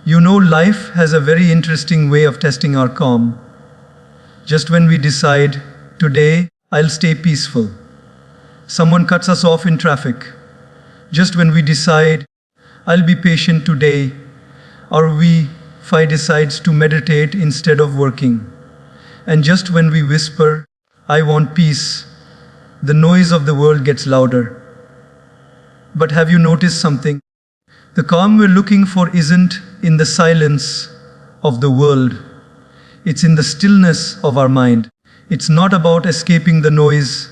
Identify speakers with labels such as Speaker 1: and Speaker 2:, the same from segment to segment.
Speaker 1: Life has a very interesting way of testing our calm. Just when we decide, today, I'll stay peaceful, someone cuts us off in traffic. Just when we decide, I'll be patient today, or Fi decides to meditate instead of working. And just when we whisper, I want peace, the noise of the world gets louder. But have you noticed something? The calm we're looking for isn't in the silence of the world. It's in the stillness of our mind. It's not about escaping the noise.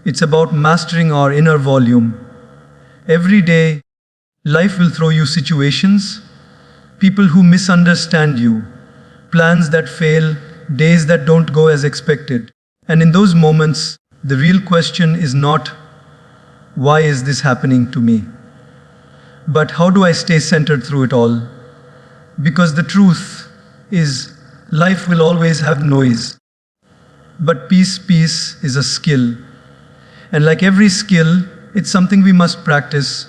Speaker 1: It's about mastering our inner volume. Every day, life will throw you situations, people who misunderstand you, plans that fail, days that don't go as expected. And in those moments, the real question is not, why is this happening to me? But how do I stay centered through it all? Because the truth is, life will always have noise. But peace is a skill. And like every skill, it's something we must practice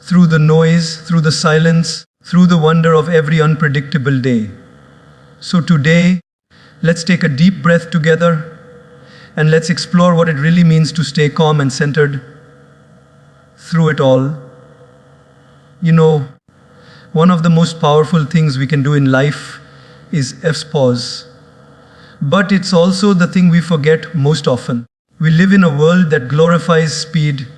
Speaker 1: through the noise, through the silence, through the wonder of every unpredictable day. So today, let's take a deep breath together and let's explore what it really means to stay calm and centered through it all. One of the most powerful things we can do in life is pause. But it's also the thing we forget most often. We live in a world that glorifies speed,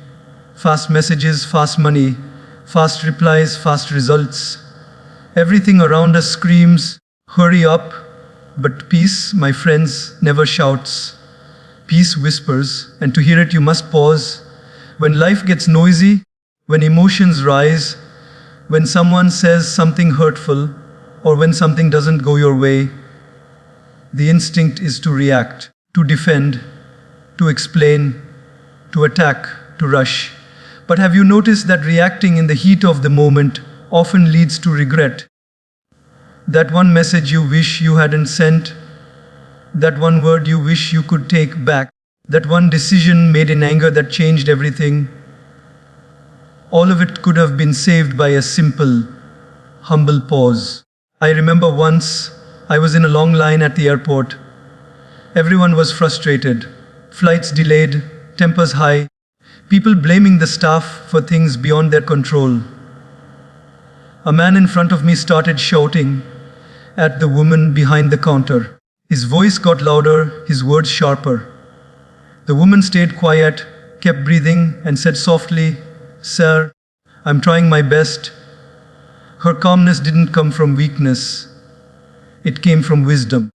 Speaker 1: fast messages, fast money, fast replies, fast results. Everything around us screams, hurry up. But peace, my friends, never shouts. Peace whispers, and to hear it you must pause. When life gets noisy, when emotions rise, when someone says something hurtful, or when something doesn't go your way, the instinct is to react, to defend, to explain, to attack, to rush. But have you noticed that reacting in the heat of the moment often leads to regret? That one message you wish you hadn't sent, that one word you wish you could take back, that one decision made in anger that changed everything, all of it could have been saved by a simple, humble pause. I remember once I was in a long line at the airport. Everyone was frustrated, flights delayed, tempers high, people blaming the staff for things beyond their control. A man in front of me started shouting at the woman behind the counter. His voice got louder, his words sharper. The woman stayed quiet, kept breathing, and said softly, Sir, I'm trying my best. Her calmness didn't come from weakness. It came from wisdom.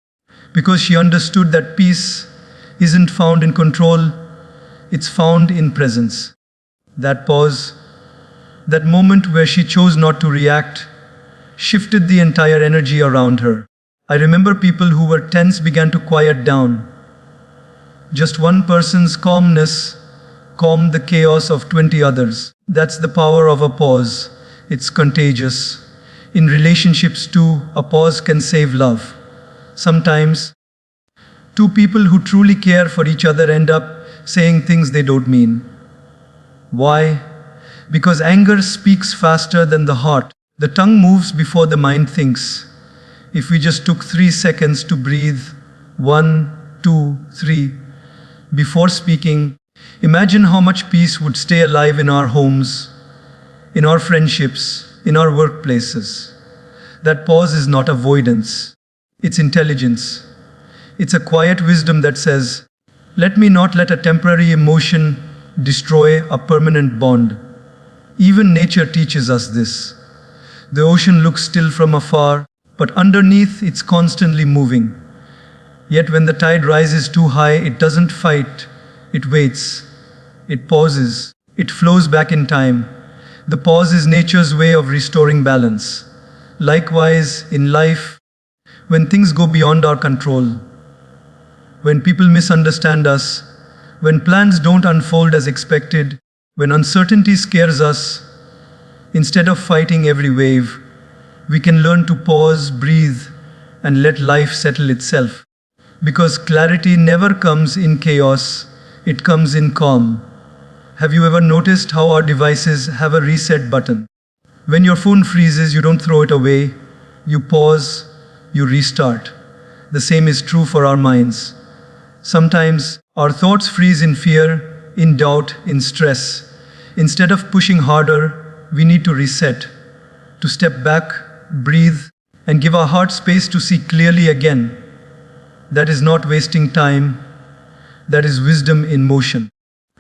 Speaker 1: Because she understood that peace isn't found in control, it's found in presence. That pause, that moment where she chose not to react, shifted the entire energy around her. I remember people who were tense began to quiet down. Just one person's calmness calmed the chaos of 20 others. That's the power of a pause. It's contagious. In relationships too, a pause can save love. Sometimes, two people who truly care for each other end up saying things they don't mean. Why? Because anger speaks faster than the heart. The tongue moves before the mind thinks. If we just took 3 seconds to breathe, 1, 2, 3, before speaking, imagine how much peace would stay alive in our homes, in our friendships, in our workplaces. That pause is not avoidance. It's intelligence. It's a quiet wisdom that says, let me not let a temporary emotion destroy a permanent bond. Even nature teaches us this. The ocean looks still from afar, but underneath it's constantly moving. Yet when the tide rises too high, it doesn't fight, it waits, it pauses, it flows back in time. The pause is nature's way of restoring balance. Likewise, in life, when things go beyond our control, when people misunderstand us, when plans don't unfold as expected, when uncertainty scares us, instead of fighting every wave, we can learn to pause, breathe, and let life settle itself. Because clarity never comes in chaos, it comes in calm. Have you ever noticed how our devices have a reset button? When your phone freezes, you don't throw it away. You pause, you restart. The same is true for our minds. Sometimes our thoughts freeze in fear, in doubt, in stress. Instead of pushing harder, we need to reset, to step back, breathe, and give our heart space to see clearly again. That is not wasting time, that is wisdom in motion.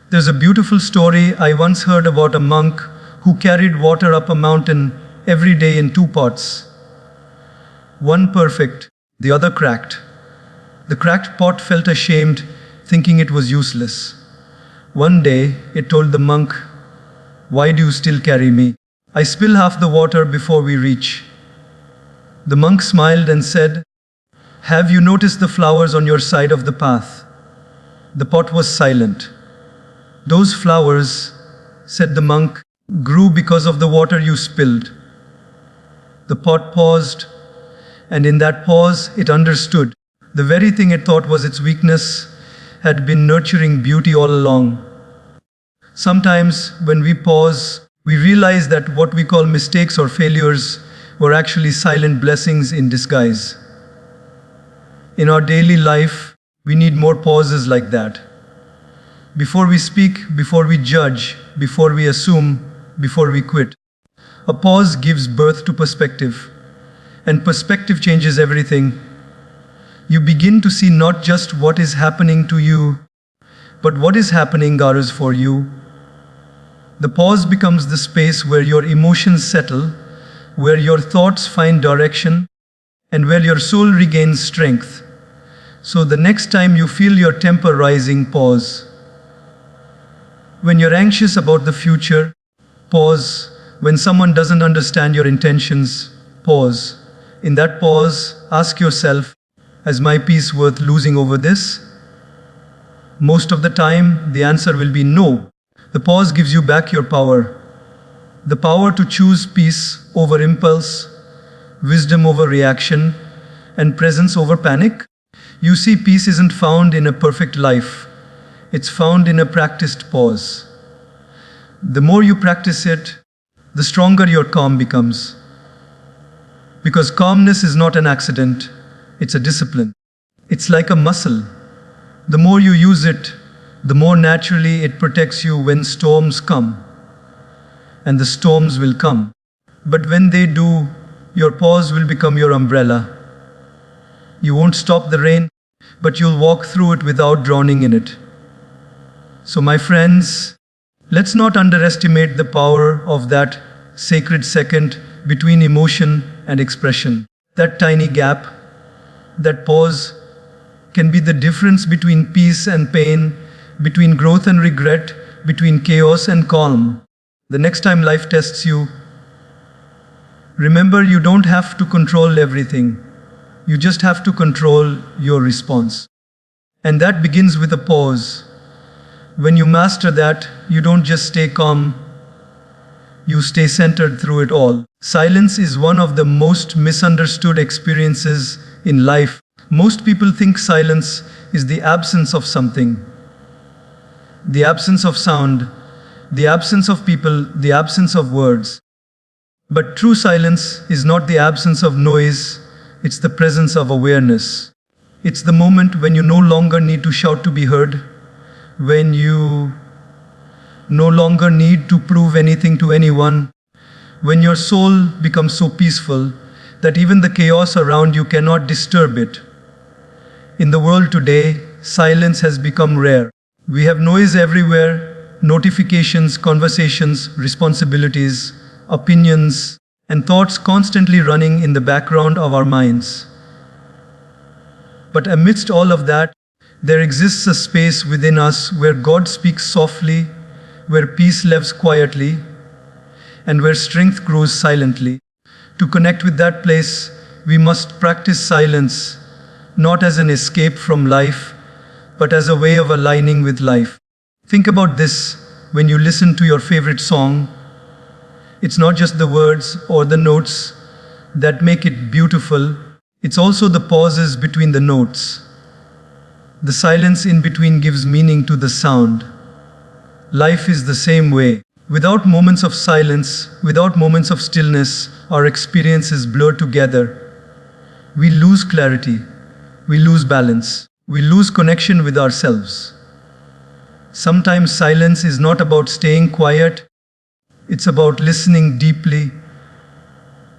Speaker 1: There's a beautiful story I once heard about a monk who carried water up a mountain every day in two pots. One perfect, the other cracked. The cracked pot felt ashamed, thinking it was useless. One day, it told the monk, "Why do you still carry me? I spill half the water before we reach." The monk smiled and said, "Have you noticed the flowers on your side of the path?" The pot was silent. "Those flowers," said the monk, "grew because of the water you spilled." The pot paused, and in that pause it understood. The very thing it thought was its weakness had been nurturing beauty all along. Sometimes, when we pause, we realize that what we call mistakes or failures were actually silent blessings in disguise. In our daily life, we need more pauses like that. Before we speak, before we judge, before we assume, before we quit. A pause gives birth to perspective, and perspective changes everything. You begin to see not just what is happening to you, but what is happening, Gaur, for you. The pause becomes the space where your emotions settle, where your thoughts find direction, and where your soul regains strength. So the next time you feel your temper rising, pause. When you're anxious about the future, pause. When someone doesn't understand your intentions, pause. In that pause, ask yourself, is my peace worth losing over this? Most of the time, the answer will be no. The pause gives you back your power. The power to choose peace over impulse, wisdom over reaction, and presence over panic. You see, peace isn't found in a perfect life. It's found in a practiced pause. The more you practice it, the stronger your calm becomes. Because calmness is not an accident, it's a discipline. It's like a muscle. The more you use it, the more naturally it protects you when storms come. And the storms will come. But when they do, your pause will become your umbrella. You won't stop the rain, but you'll walk through it without drowning in it. So my friends, let's not underestimate the power of that sacred second between emotion and expression. That tiny gap, that pause, can be the difference between peace and pain, between growth and regret, between chaos and calm. The next time life tests you, remember you don't have to control everything. You just have to control your response. And that begins with a pause. When you master that, you don't just stay calm, you stay centered through it all. Silence is one of the most misunderstood experiences in life. Most people think silence is the absence of something. The absence of sound, the absence of people, the absence of words. But true silence is not the absence of noise, it's the presence of awareness. It's the moment when you no longer need to shout to be heard, when you no longer need to prove anything to anyone, when your soul becomes so peaceful that even the chaos around you cannot disturb it. In the world today, silence has become rare. We have noise everywhere, notifications, conversations, responsibilities, opinions, and thoughts constantly running in the background of our minds. But amidst all of that, there exists a space within us where God speaks softly, where peace lives quietly, and where strength grows silently. To connect with that place, we must practice silence, not as an escape from life, but as a way of aligning with life. Think about this when you listen to your favorite song. It's not just the words or the notes that make it beautiful, it's also the pauses between the notes. The silence in between gives meaning to the sound. Life is the same way. Without moments of silence, without moments of stillness, our experiences blur together. We lose clarity, we lose balance, we lose connection with ourselves. Sometimes silence is not about staying quiet, it's about listening deeply,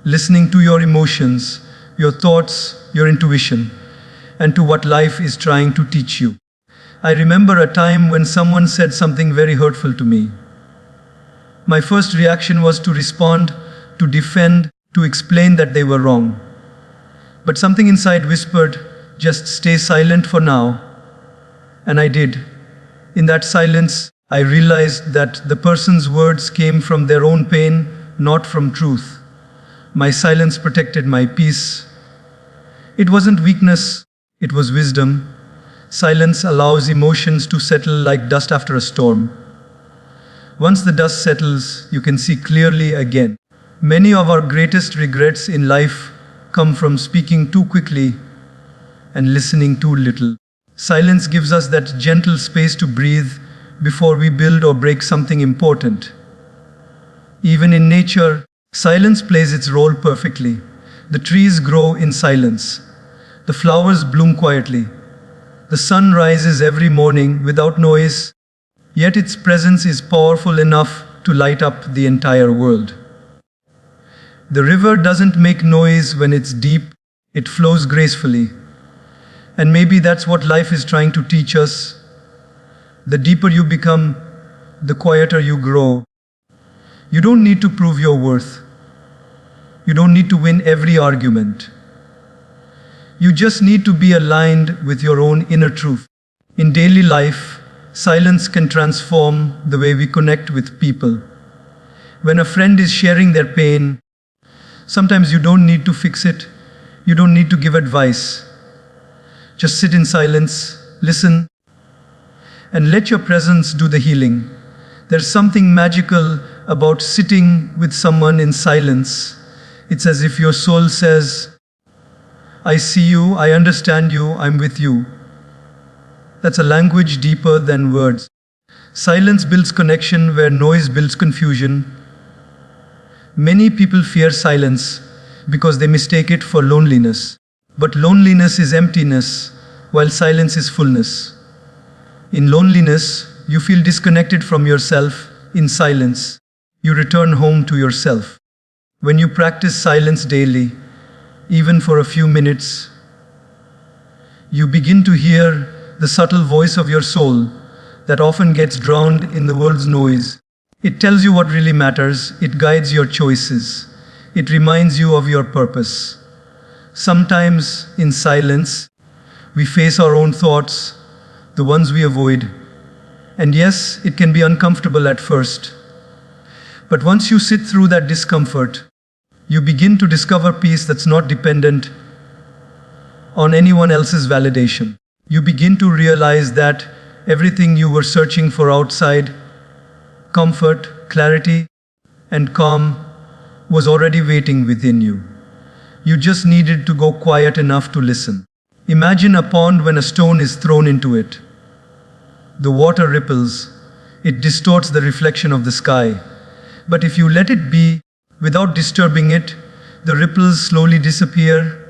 Speaker 1: listening to your emotions, your thoughts, your intuition, and to what life is trying to teach you. I remember a time when someone said something very hurtful to me. My first reaction was to respond, to defend, to explain that they were wrong. But something inside whispered, just stay silent for now. And I did. In that silence, I realized that the person's words came from their own pain, not from truth. My silence protected my peace. It wasn't weakness, it was wisdom. Silence allows emotions to settle like dust after a storm. Once the dust settles, you can see clearly again. Many of our greatest regrets in life come from speaking too quickly and listening too little. Silence gives us that gentle space to breathe before we build or break something important. Even in nature, silence plays its role perfectly. The trees grow in silence. The flowers bloom quietly. The sun rises every morning without noise, yet its presence is powerful enough to light up the entire world. The river doesn't make noise when it's deep, it flows gracefully. And maybe that's what life is trying to teach us. The deeper you become, the quieter you grow. You don't need to prove your worth. You don't need to win every argument. You just need to be aligned with your own inner truth. In daily life, silence can transform the way we connect with people. When a friend is sharing their pain, sometimes you don't need to fix it. You don't need to give advice. Just sit in silence, listen, and let your presence do the healing. There's something magical about sitting with someone in silence. It's as if your soul says, I see you, I understand you, I'm with you. That's a language deeper than words. Silence builds connection where noise builds confusion. Many people fear silence because they mistake it for loneliness. But loneliness is emptiness, while silence is fullness. In loneliness, you feel disconnected from yourself. In silence, you return home to yourself. When you practice silence daily, even for a few minutes, you begin to hear the subtle voice of your soul that often gets drowned in the world's noise. It tells you what really matters, it guides your choices, it reminds you of your purpose. Sometimes, in silence, we face our own thoughts, the ones we avoid. And yes, it can be uncomfortable at first. But once you sit through that discomfort, you begin to discover peace that's not dependent on anyone else's validation. You begin to realize that everything you were searching for outside, comfort, clarity, and calm, was already waiting within you. You just needed to go quiet enough to listen. Imagine a pond when a stone is thrown into it. The water ripples, it distorts the reflection of the sky. But if you let it be, without disturbing it, the ripples slowly disappear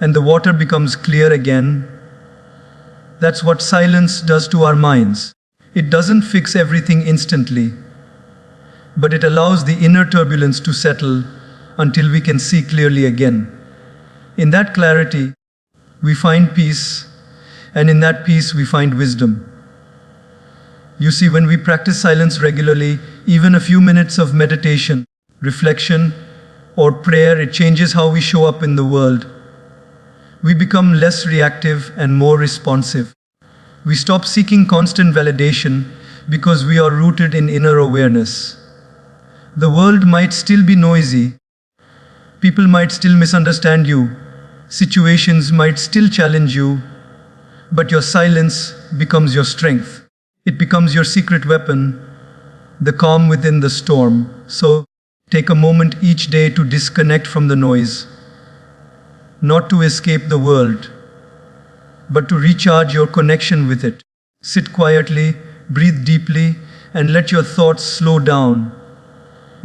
Speaker 1: and the water becomes clear again. That's what silence does to our minds. It doesn't fix everything instantly, but it allows the inner turbulence to settle until we can see clearly again. In that clarity, we find peace, and in that peace, we find wisdom. You see, when we practice silence regularly, even a few minutes of meditation, reflection, or prayer, it changes how we show up in the world. We become less reactive and more responsive. We stop seeking constant validation because we are rooted in inner awareness. The world might still be noisy. People might still misunderstand you. Situations might still challenge you. But your silence becomes your strength. It becomes your secret weapon, the calm within the storm. So, take a moment each day to disconnect from the noise. Not to escape the world, but to recharge your connection with it. Sit quietly, breathe deeply, and let your thoughts slow down.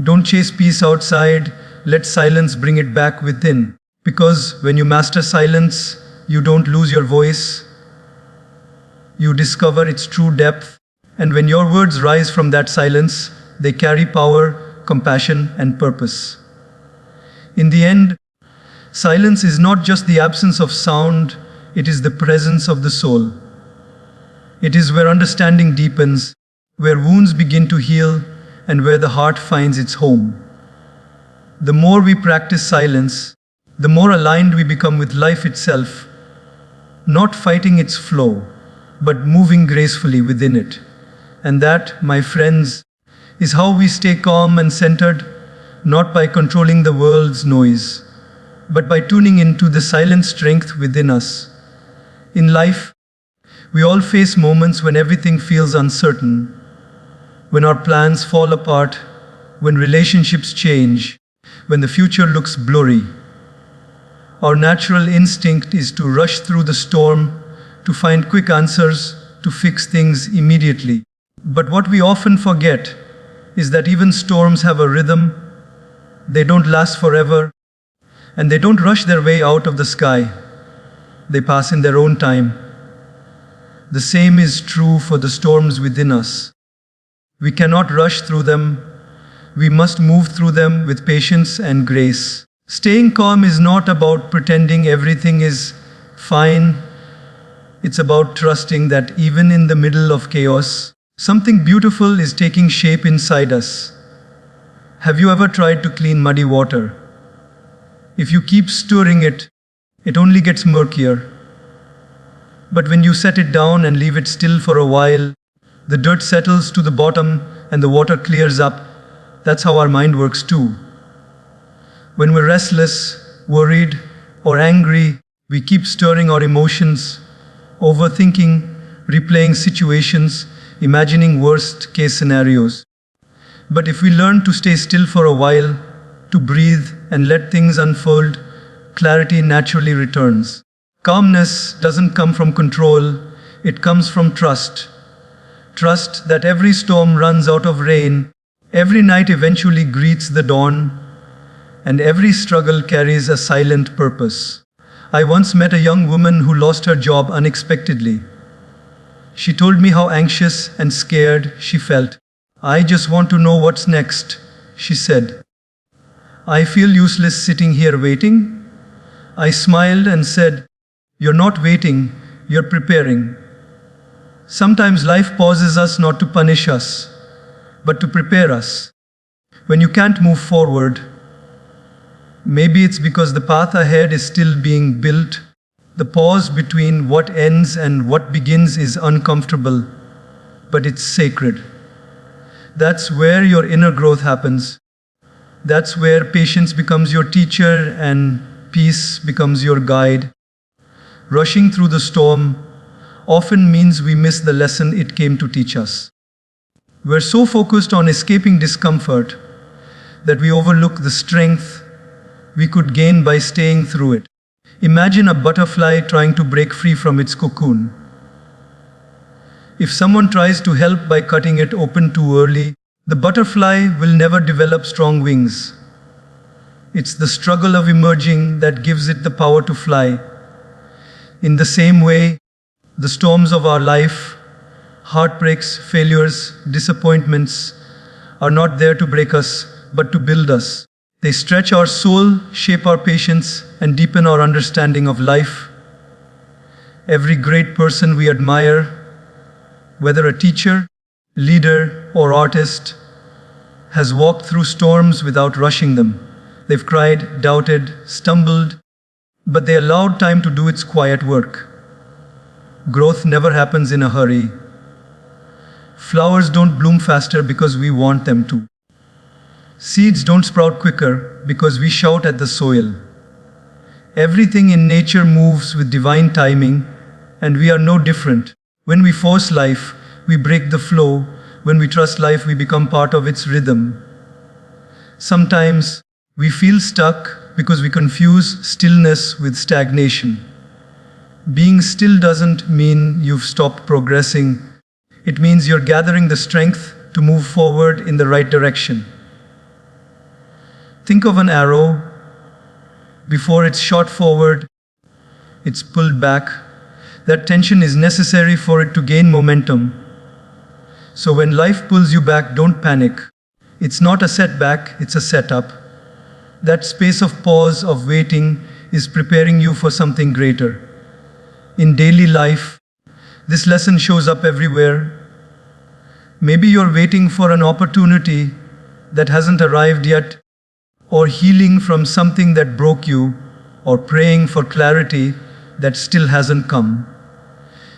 Speaker 1: Don't chase peace outside, let silence bring it back within. Because when you master silence, you don't lose your voice, you discover its true depth. And when your words rise from that silence, they carry power, compassion, and purpose. In the end, silence is not just the absence of sound, it is the presence of the soul. It is where understanding deepens, where wounds begin to heal, and where the heart finds its home. The more we practice silence, the more aligned we become with life itself, not fighting its flow, but moving gracefully within it. And that, my friends, is how we stay calm and centered, not by controlling the world's noise, but by tuning into the silent strength within us. In life, we all face moments when everything feels uncertain, when our plans fall apart, when relationships change, when the future looks blurry. Our natural instinct is to rush through the storm, to find quick answers, to fix things immediately. But what we often forget is that even storms have a rhythm. They don't last forever, and they don't rush their way out of the sky. They pass in their own time. The same is true for the storms within us. We cannot rush through them. We must move through them with patience and grace. Staying calm is not about pretending everything is fine. It's about trusting that even in the middle of chaos, something beautiful is taking shape inside us. Have you ever tried to clean muddy water? If you keep stirring it, it only gets murkier. But when you set it down and leave it still for a while, the dirt settles to the bottom and the water clears up. That's how our mind works too. When we're restless, worried, or angry, we keep stirring our emotions, overthinking, replaying situations, imagining worst-case scenarios. But if we learn to stay still for a while, to breathe and let things unfold, clarity naturally returns. Calmness doesn't come from control, it comes from trust. Trust that every storm runs out of rain, every night eventually greets the dawn, and every struggle carries a silent purpose. I once met a young woman who lost her job unexpectedly. She told me how anxious and scared she felt. "I just want to know what's next," she said. "I feel useless sitting here waiting." I smiled and said, "You're not waiting, you're preparing." Sometimes life pauses us not to punish us, but to prepare us. When you can't move forward, maybe it's because the path ahead is still being built. The pause between what ends and what begins is uncomfortable, but it's sacred. That's where your inner growth happens. That's where patience becomes your teacher and peace becomes your guide. Rushing through the storm often means we miss the lesson it came to teach us. We're so focused on escaping discomfort that we overlook the strength we could gain by staying through it. Imagine a butterfly trying to break free from its cocoon. If someone tries to help by cutting it open too early, the butterfly will never develop strong wings. It's the struggle of emerging that gives it the power to fly. In the same way, the storms of our life, heartbreaks, failures, disappointments, are not there to break us, but to build us. They stretch our soul, shape our patience, and deepen our understanding of life. Every great person we admire, whether a teacher, leader, or artist, has walked through storms without rushing them. They've cried, doubted, stumbled, but they allowed time to do its quiet work. Growth never happens in a hurry. Flowers don't bloom faster because we want them to. Seeds don't sprout quicker because we shout at the soil. Everything in nature moves with divine timing, and we are no different. When we force life, we break the flow. When we trust life, we become part of its rhythm. Sometimes we feel stuck because we confuse stillness with stagnation. Being still doesn't mean you've stopped progressing. It means you're gathering the strength to move forward in the right direction. Think of an arrow. Before it's shot forward, it's pulled back. That tension is necessary for it to gain momentum. So when life pulls you back, don't panic. It's not a setback, it's a setup. That space of pause, of waiting, is preparing you for something greater. In daily life, this lesson shows up everywhere. Maybe you're waiting for an opportunity that hasn't arrived yet, or healing from something that broke you, or praying for clarity that still hasn't come.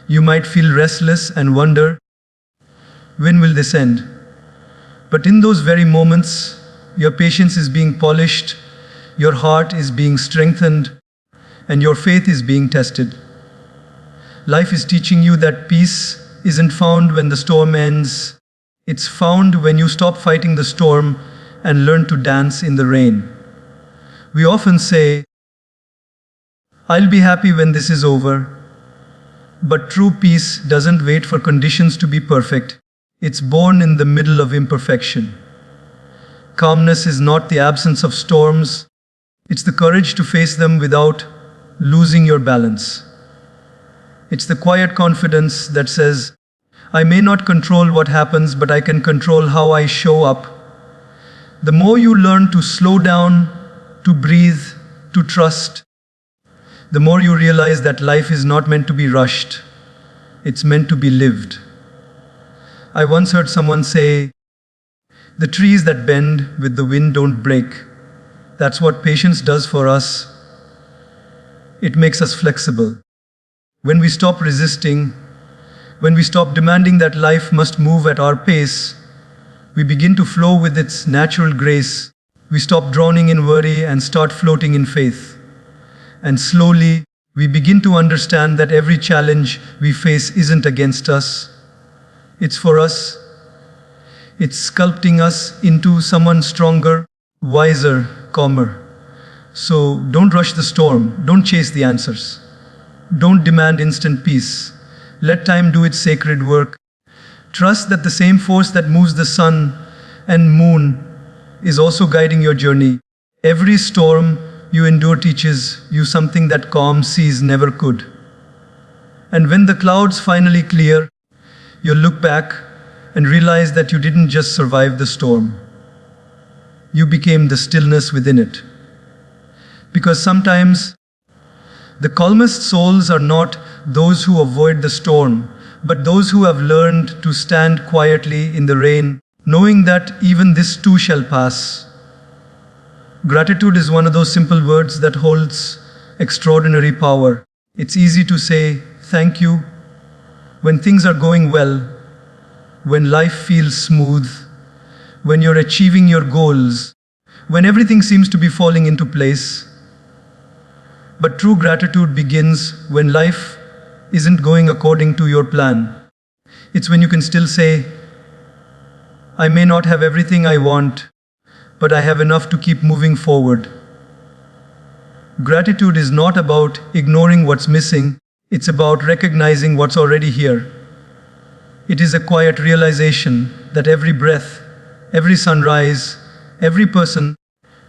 Speaker 1: You might feel restless and wonder, when will this end? But in those very moments, your patience is being polished, your heart is being strengthened, and your faith is being tested. Life is teaching you that peace isn't found when the storm ends. It's found when you stop fighting the storm and learn to dance in the rain. We often say, I'll be happy when this is over. But true peace doesn't wait for conditions to be perfect. It's born in the middle of imperfection. Calmness is not the absence of storms. It's the courage to face them without losing your balance. It's the quiet confidence that says, I may not control what happens, but I can control how I show up. The more you learn to slow down, to breathe, to trust, the more you realize that life is not meant to be rushed. It's meant to be lived. I once heard someone say, the trees that bend with the wind don't break. That's what patience does for us. It makes us flexible. When we stop resisting, when we stop demanding that life must move at our pace, we begin to flow with its natural grace. We stop drowning in worry and start floating in faith. And slowly, we begin to understand that every challenge we face isn't against us. It's for us. It's sculpting us into someone stronger, wiser, calmer. So don't rush the storm. Don't chase the answers. Don't demand instant peace. Let time do its sacred work. Trust that the same force that moves the sun and moon is also guiding your journey. Every storm you endure teaches you something that calm seas never could. And when the clouds finally clear, you'll look back and realize that you didn't just survive the storm. You became the stillness within it. Because sometimes the calmest souls are not those who avoid the storm, but those who have learned to stand quietly in the rain, knowing that even this too shall pass. Gratitude is one of those simple words that holds extraordinary power. It's easy to say thank you when things are going well, when life feels smooth, when you're achieving your goals, when everything seems to be falling into place. But true gratitude begins when life isn't going according to your plan. It's when you can still say, I may not have everything I want, but I have enough to keep moving forward. Gratitude is not about ignoring what's missing, it's about recognizing what's already here. It is a quiet realization that every breath, every sunrise, every person,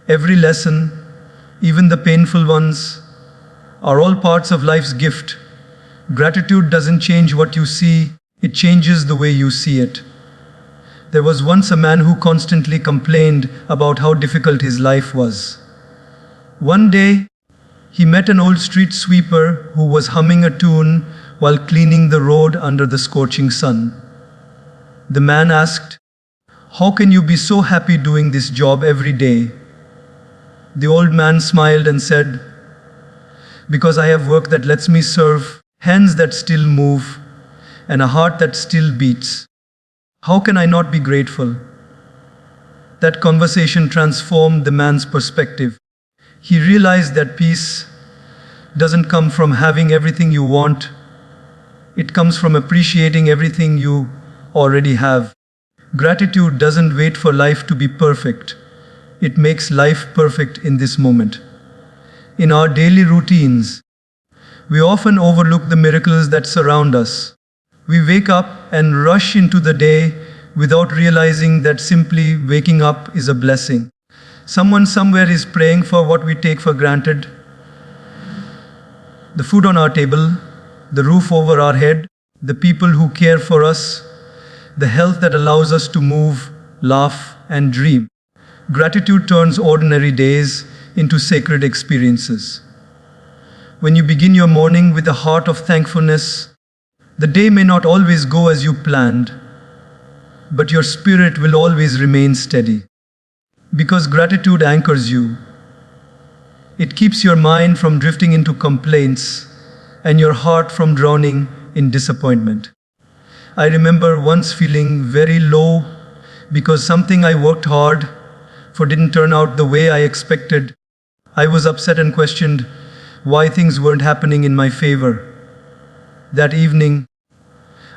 Speaker 1: every lesson, even the painful ones, are all parts of life's gift. Gratitude doesn't change what you see, it changes the way you see it. There was once a man who constantly complained about how difficult his life was. One day, he met an old street sweeper who was humming a tune while cleaning the road under the scorching sun. The man asked, "How can you be so happy doing this job every day?" The old man smiled and said, "Because I have work that lets me serve, hands that still move, and a heart that still beats. How can I not be grateful?" That conversation transformed the man's perspective. He realized that peace doesn't come from having everything you want. It comes from appreciating everything you already have. Gratitude doesn't wait for life to be perfect. It makes life perfect in this moment. In our daily routines, we often overlook the miracles that surround us. We wake up and rush into the day without realizing that simply waking up is a blessing. Someone somewhere is praying for what we take for granted: the food on our table, the roof over our head, the people who care for us, the health that allows us to move, laugh, and dream. Gratitude turns ordinary days into sacred experiences. When you begin your morning with a heart of thankfulness, the day may not always go as you planned, but your spirit will always remain steady. Because gratitude anchors you. It keeps your mind from drifting into complaints and your heart from drowning in disappointment. I remember once feeling very low because something I worked hard for didn't turn out the way I expected. I was upset and questioned why things weren't happening in my favor. That evening,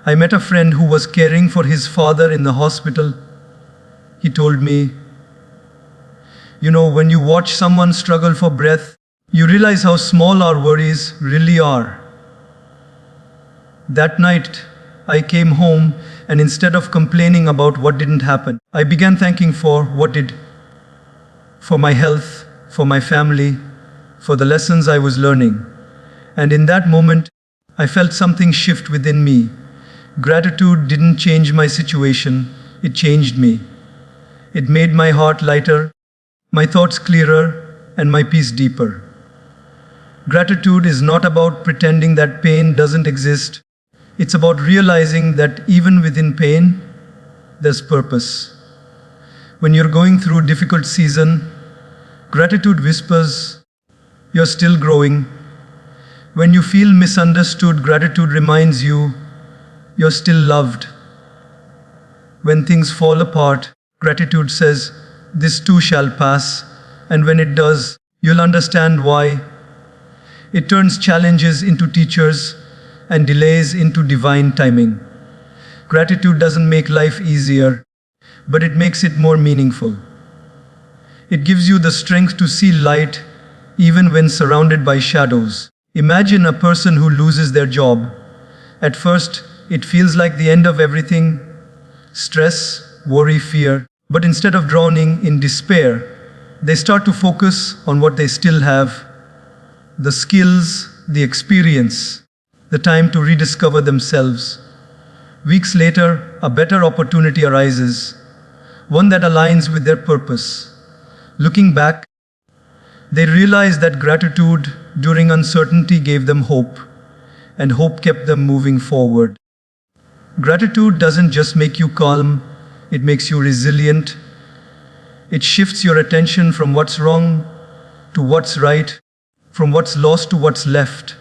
Speaker 1: I met a friend who was caring for his father in the hospital. He told me, when you watch someone struggle for breath, you realize how small our worries really are. That night, I came home, and instead of complaining about what didn't happen, I began thanking for what did. For my health, for my family, for the lessons I was learning. And in that moment, I felt something shift within me. Gratitude didn't change my situation, it changed me. It made my heart lighter, my thoughts clearer, and my peace deeper. Gratitude is not about pretending that pain doesn't exist. It's about realizing that even within pain, there's purpose. When you're going through a difficult season, gratitude whispers, you're still growing. When you feel misunderstood, gratitude reminds you, you're still loved. When things fall apart, gratitude says, this too shall pass, and when it does, you'll understand why. It turns challenges into teachers and delays into divine timing. Gratitude doesn't make life easier, but it makes it more meaningful. It gives you the strength to see light even when surrounded by shadows. Imagine a person who loses their job. At first, it feels like the end of everything: stress, worry, fear. But instead of drowning in despair, they start to focus on what they still have: the skills, the experience, the time to rediscover themselves. Weeks later, a better opportunity arises, one that aligns with their purpose. Looking back, they realize that gratitude during uncertainty gave them hope, and hope kept them moving forward. Gratitude doesn't just make you calm, it makes you resilient. It shifts your attention from what's wrong to what's right, from what's lost to what's left.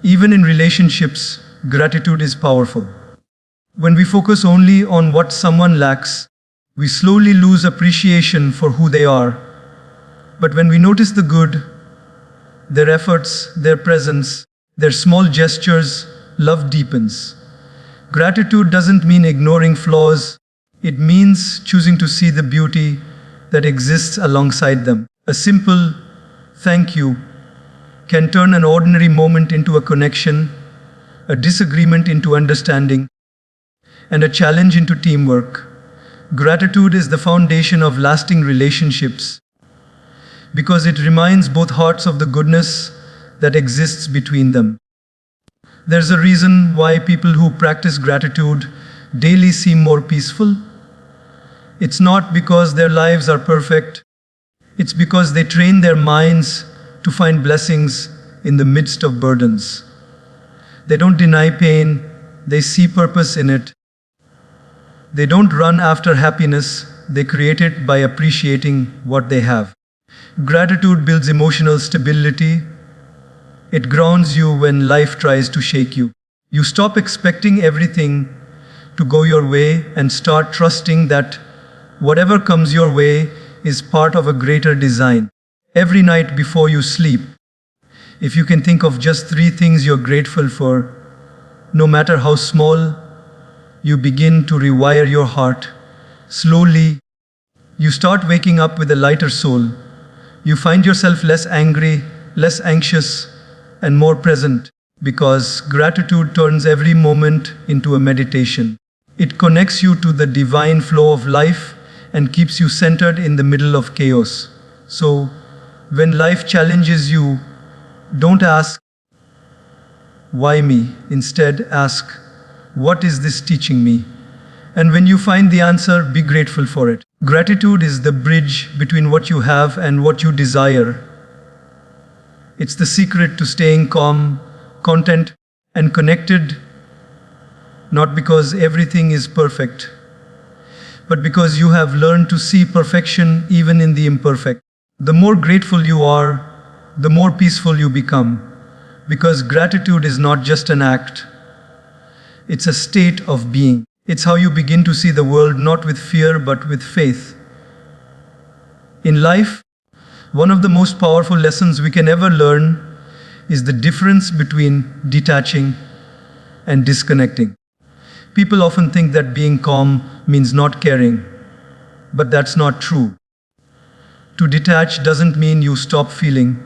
Speaker 1: Even in relationships, gratitude is powerful. When we focus only on what someone lacks, we slowly lose appreciation for who they are. But when we notice the good, their efforts, their presence, their small gestures, love deepens. Gratitude doesn't mean ignoring flaws. It means choosing to see the beauty that exists alongside them. A simple thank you can turn an ordinary moment into a connection, a disagreement into understanding, and a challenge into teamwork. Gratitude is the foundation of lasting relationships because it reminds both hearts of the goodness that exists between them. There's a reason why people who practice gratitude daily seem more peaceful. It's not because their lives are perfect. It's because they train their minds to find blessings in the midst of burdens. They don't deny pain, they see purpose in it. They don't run after happiness, they create it by appreciating what they have. Gratitude builds emotional stability. It grounds you when life tries to shake you. You stop expecting everything to go your way and start trusting that whatever comes your way is part of a greater design. Every night before you sleep, if you can think of just 3 things you're grateful for, no matter how small, you begin to rewire your heart. Slowly, you start waking up with a lighter soul. You find yourself less angry, less anxious, and more present, because gratitude turns every moment into a meditation. It connects you to the divine flow of life and keeps you centered in the middle of chaos. So, when life challenges you, don't ask, why me? Instead, ask, what is this teaching me? And when you find the answer, be grateful for it. Gratitude is the bridge between what you have and what you desire. It's the secret to staying calm, content, and connected, not because everything is perfect, but because you have learned to see perfection even in the imperfect. The more grateful you are, the more peaceful you become, because gratitude is not just an act, it's a state of being. It's how you begin to see the world not with fear but with faith. In life, one of the most powerful lessons we can ever learn is the difference between detaching and disconnecting. People often think that being calm means not caring, but that's not true. To detach doesn't mean you stop feeling.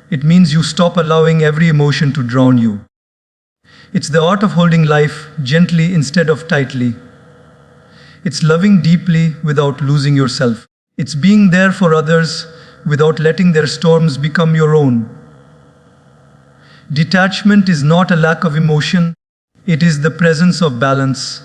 Speaker 1: It means you stop allowing every emotion to drown you. It's the art of holding life gently instead of tightly. It's loving deeply without losing yourself. It's being there for others without letting their storms become your own. Detachment is not a lack of emotion, it is the presence of balance.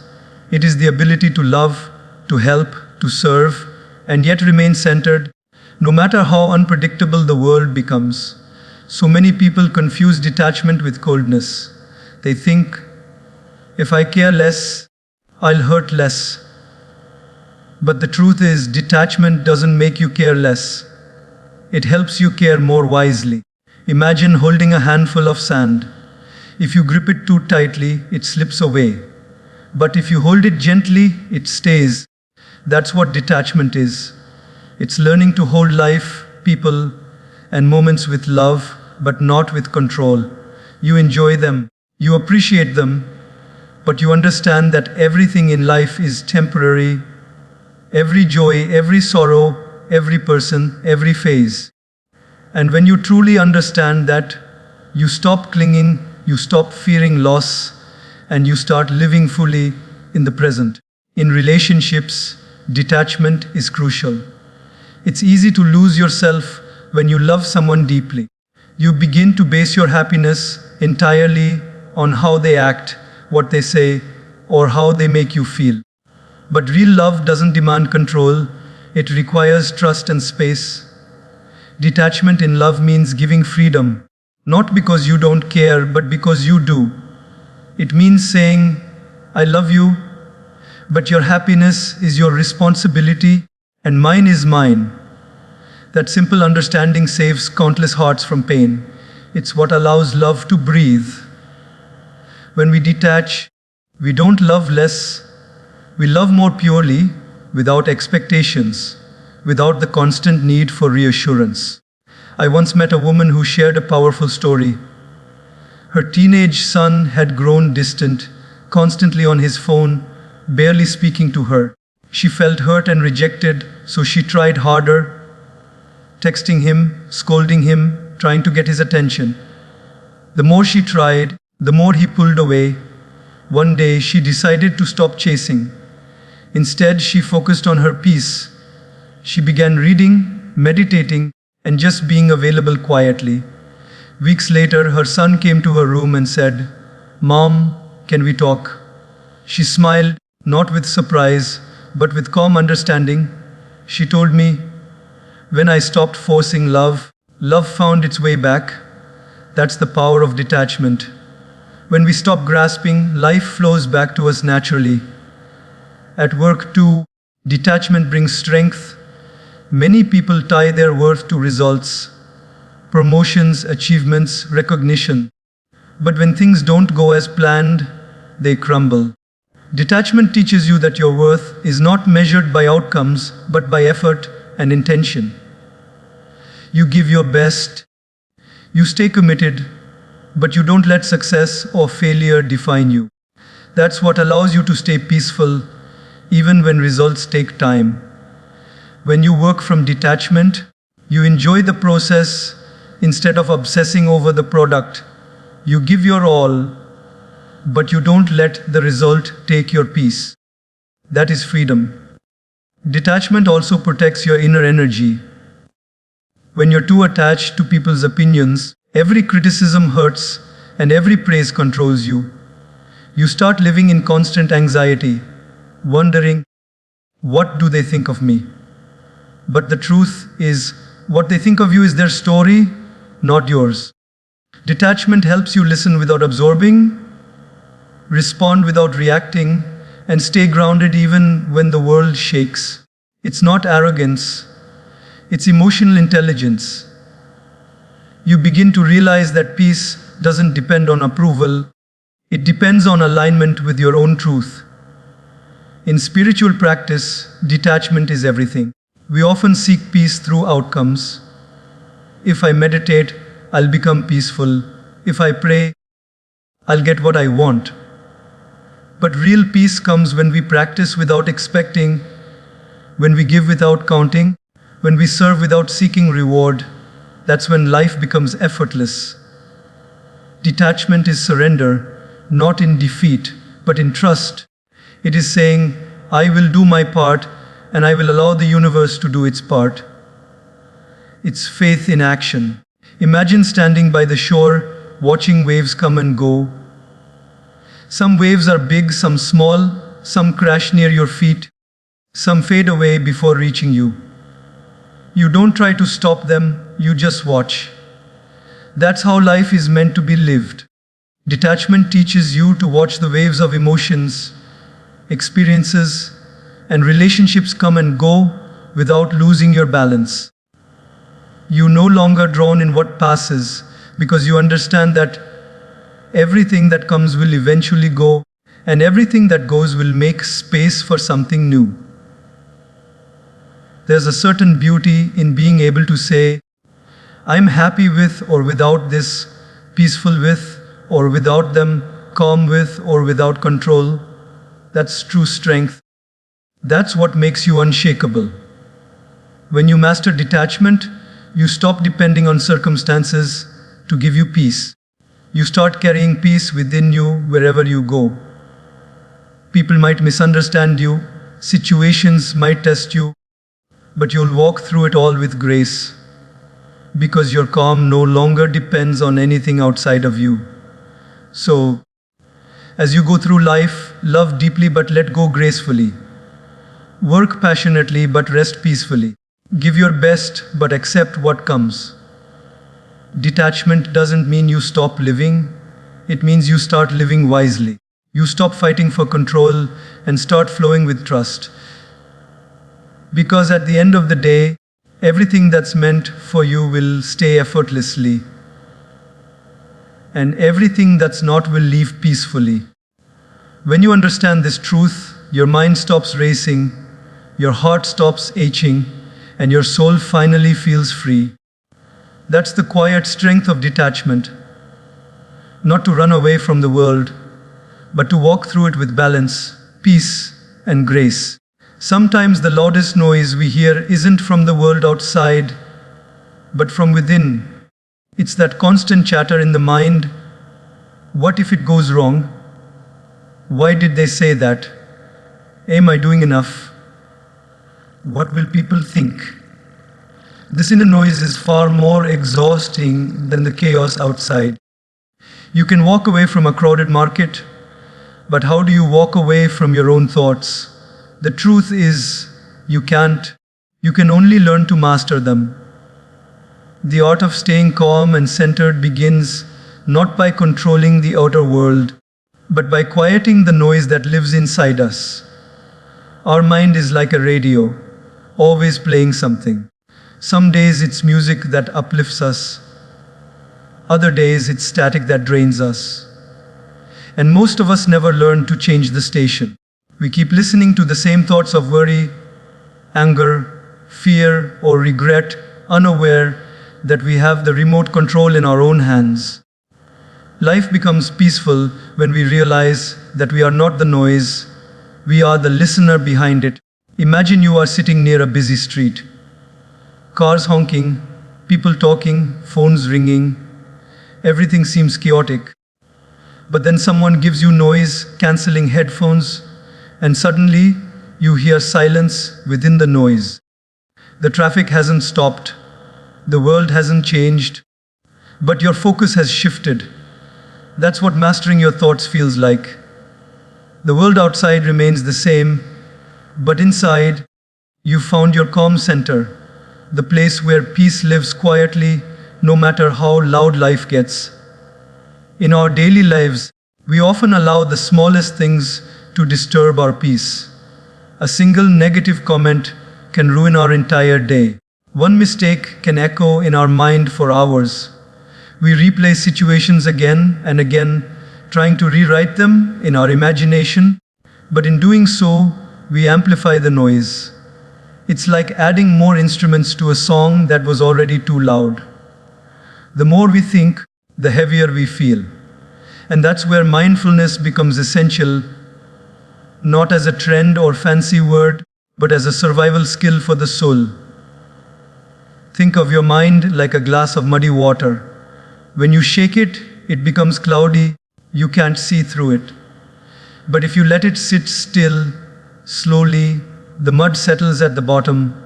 Speaker 1: It is the ability to love, to help, to serve, and yet remain centered, no matter how unpredictable the world becomes. So many people confuse detachment with coldness. They think, if I care less, I'll hurt less. But the truth is, detachment doesn't make you care less. It helps you care more wisely. Imagine holding a handful of sand. If you grip it too tightly, it slips away. But if you hold it gently, it stays. That's what detachment is. It's learning to hold life, people, and moments with love, but not with control. You enjoy them. You appreciate them, but you understand that everything in life is temporary. Every joy, every sorrow, every person, every phase. And when you truly understand that, you stop clinging, you stop fearing loss, and you start living fully in the present. In relationships, detachment is crucial. It's easy to lose yourself when you love someone deeply. You begin to base your happiness entirely on how they act, what they say, or how they make you feel. But real love doesn't demand control, it requires trust and space. Detachment in love means giving freedom, not because you don't care, but because you do. It means saying, I love you, but your happiness is your responsibility, and mine is mine. That simple understanding saves countless hearts from pain. It's what allows love to breathe. When we detach, we don't love less, we love more purely, without expectations, without the constant need for reassurance. I once met a woman who shared a powerful story. Her teenage son had grown distant, constantly on his phone, barely speaking to her. She felt hurt and rejected, so she tried harder, texting him, scolding him, trying to get his attention. The more she tried, the more he pulled away. One day she decided to stop chasing. Instead, she focused on her peace. She began reading, meditating, and just being available quietly. Weeks later, her son came to her room and said, Mom, can we talk? She smiled, not with surprise, but with calm understanding. She told me, when I stopped forcing love, love found its way back. That's the power of detachment. When we stop grasping, life flows back to us naturally. At work too, detachment brings strength. Many people tie their worth to results, promotions, achievements, recognition. But when things don't go as planned, they crumble. Detachment teaches you that your worth is not measured by outcomes, but by effort and intention. You give your best, you stay committed, but you don't let success or failure define you. That's what allows you to stay peaceful, even when results take time. When you work from detachment, you enjoy the process instead of obsessing over the product. You give your all, but you don't let the result take your peace. That is freedom. Detachment also protects your inner energy. When you're too attached to people's opinions, every criticism hurts and every praise controls you. You start living in constant anxiety, wondering, what do they think of me? But the truth is, what they think of you is their story, not yours. Detachment helps you listen without absorbing, respond without reacting, and stay grounded even when the world shakes. It's not arrogance, it's emotional intelligence. You begin to realize that peace doesn't depend on approval, it depends on alignment with your own truth. In spiritual practice, detachment is everything. We often seek peace through outcomes. If I meditate, I'll become peaceful. If I pray, I'll get what I want. But real peace comes when we practice without expecting, when we give without counting, when we serve without seeking reward. That's when life becomes effortless. Detachment is surrender, not in defeat, but in trust. It is saying, I will do my part and I will allow the universe to do its part. It's faith in action. Imagine standing by the shore, watching waves come and go. Some waves are big, some small, some crash near your feet, some fade away before reaching you. You don't try to stop them, you just watch. That's how life is meant to be lived. Detachment teaches you to watch the waves of emotions, experiences, and relationships come and go without losing your balance. You're no longer drawn in what passes because you understand that everything that comes will eventually go, and everything that goes will make space for something new. There's a certain beauty in being able to say, I'm happy with or without this, peaceful with or without them, calm with or without control. That's true strength. That's what makes you unshakable. When you master detachment, you stop depending on circumstances to give you peace. You start carrying peace within you wherever you go. People might misunderstand you, situations might test you, but you'll walk through it all with grace, because your calm no longer depends on anything outside of you. So, as you go through life, love deeply but let go gracefully. Work passionately but rest peacefully. Give your best but accept what comes. Detachment doesn't mean you stop living, it means you start living wisely. You stop fighting for control and start flowing with trust. Because at the end of the day, everything that's meant for you will stay effortlessly, and everything that's not will leave peacefully. When you understand this truth, your mind stops racing, your heart stops aching, and your soul finally feels free. That's the quiet strength of detachment. Not to run away from the world, but to walk through it with balance, peace, and grace. Sometimes the loudest noise we hear isn't from the world outside, but from within. It's that constant chatter in the mind. What if it goes wrong? Why did they say that? Am I doing enough? What will people think? This inner noise is far more exhausting than the chaos outside. You can walk away from a crowded market, but how do you walk away from your own thoughts? The truth is, you can't. You can only learn to master them. The art of staying calm and centered begins not by controlling the outer world, but by quieting the noise that lives inside us. Our mind is like a radio, always playing something. Some days it's music that uplifts us. Other days it's static that drains us. And most of us never learn to change the station. We keep listening to the same thoughts of worry, anger, fear, or regret, unaware that we have the remote control in our own hands. Life becomes peaceful when we realize that we are not the noise, we are the listener behind it. Imagine you are sitting near a busy street. Cars honking, people talking, phones ringing. Everything seems chaotic. But then someone gives you noise-cancelling headphones, and suddenly You hear silence within the noise. The traffic hasn't stopped. The world hasn't changed. But your focus has shifted. That's what mastering your thoughts feels like. The world outside remains the same, but inside, you found your calm center, the place where peace lives quietly, no matter how loud life gets. In our daily lives, we often allow the smallest things to disturb our peace. A single negative comment can ruin our entire day. One mistake can echo in our mind for hours. We replay situations again and again, trying to rewrite them in our imagination, but in doing so, we amplify the noise. It's like adding more instruments to a song that was already too loud. The more we think, the heavier we feel. And that's where mindfulness becomes essential, not as a trend or fancy word, but as a survival skill for the soul. Think of your mind like a glass of muddy water. When you shake it, it becomes cloudy, you can't see through it. But if you let it sit still, slowly, the mud settles at the bottom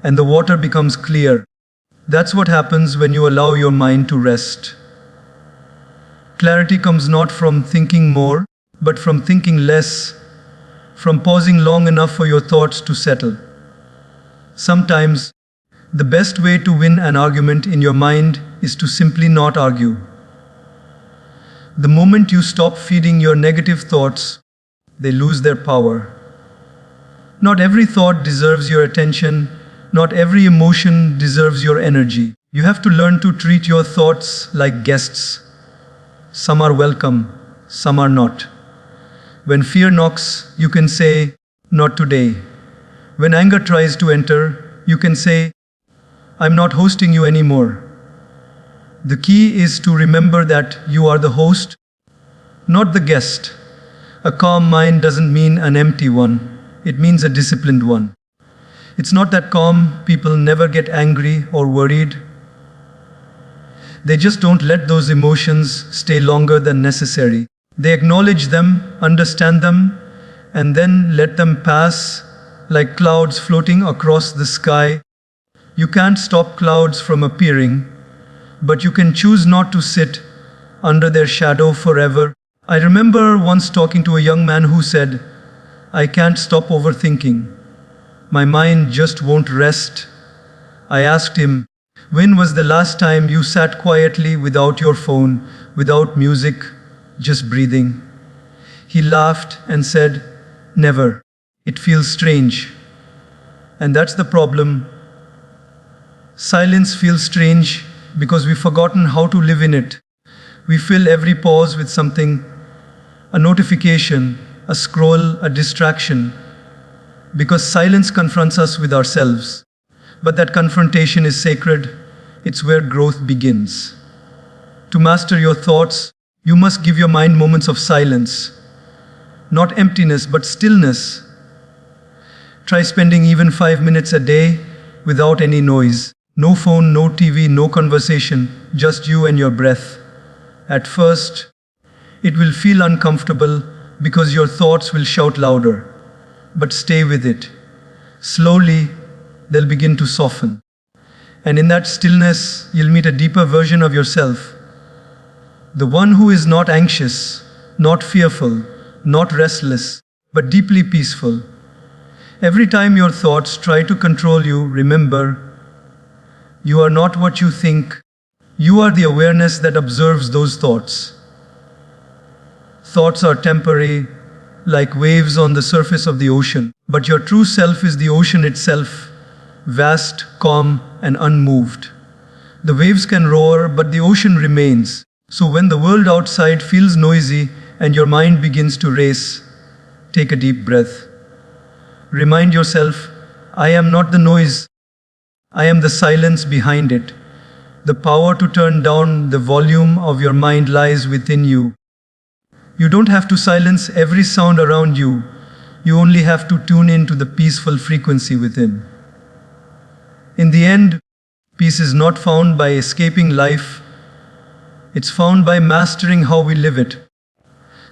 Speaker 1: and the water becomes clear. That's what happens when you allow your mind to rest. Clarity comes not from thinking more, but from thinking less, from pausing long enough for your thoughts to settle. Sometimes, the best way to win an argument in your mind is to simply not argue. The moment you stop feeding your negative thoughts, they lose their power. Not every thought deserves your attention. Not every emotion deserves your energy. You have to learn to treat your thoughts like guests. Some are welcome, some are not. When fear knocks, you can say, "Not today." When anger tries to enter, you can say, "I'm not hosting you anymore." The key is to remember that you are the host, not the guest. A calm mind doesn't mean an empty one. It means a disciplined one. It's not that calm people never get angry or worried. They just don't let those emotions stay longer than necessary. They acknowledge them, understand them, and then let them pass like clouds floating across the sky. You can't stop clouds from appearing, but you can choose not to sit under their shadow forever. I remember once talking to a young man who said, "I can't stop overthinking. My mind just won't rest." I asked him, "When was the last time you sat quietly without your phone, without music, just breathing?" He laughed and said, "Never. It feels strange." And that's the problem. Silence feels strange because we've forgotten how to live in it. We fill every pause with something, a notification, a scroll, a distraction, because silence confronts us with ourselves. But that confrontation is sacred. It's where growth begins. To master your thoughts, you must give your mind moments of silence. Not emptiness, but stillness. Try spending even 5 minutes a day without any noise. No phone, no TV, no conversation, just you and your breath. At first, it will feel uncomfortable because your thoughts will shout louder. But stay with it. Slowly, they'll begin to soften. And in that stillness, you'll meet a deeper version of yourself. The one who is not anxious, not fearful, not restless, but deeply peaceful. Every time your thoughts try to control you, remember, you are not what you think. You are the awareness that observes those thoughts. Thoughts are temporary, like waves on the surface of the ocean, but your true self is the ocean itself, vast, calm, and unmoved. The waves can roar, but the ocean remains. So when the world outside feels noisy and your mind begins to race, take a deep breath. Remind yourself, I am not the noise. I am the silence behind it. The power to turn down the volume of your mind lies within you. You don't have to silence every sound around you. You only have to tune into the peaceful frequency within. In the end, peace is not found by escaping life. It's found by mastering how we live it.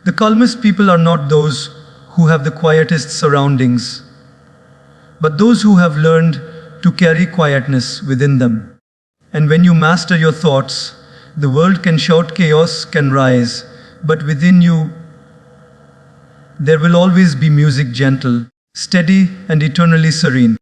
Speaker 1: The calmest people are not those who have the quietest surroundings. but those who have learned to carry quietness within them. And when you master your thoughts, the world can shout, chaos can rise, but within you, there will always be music, gentle, steady, and eternally serene.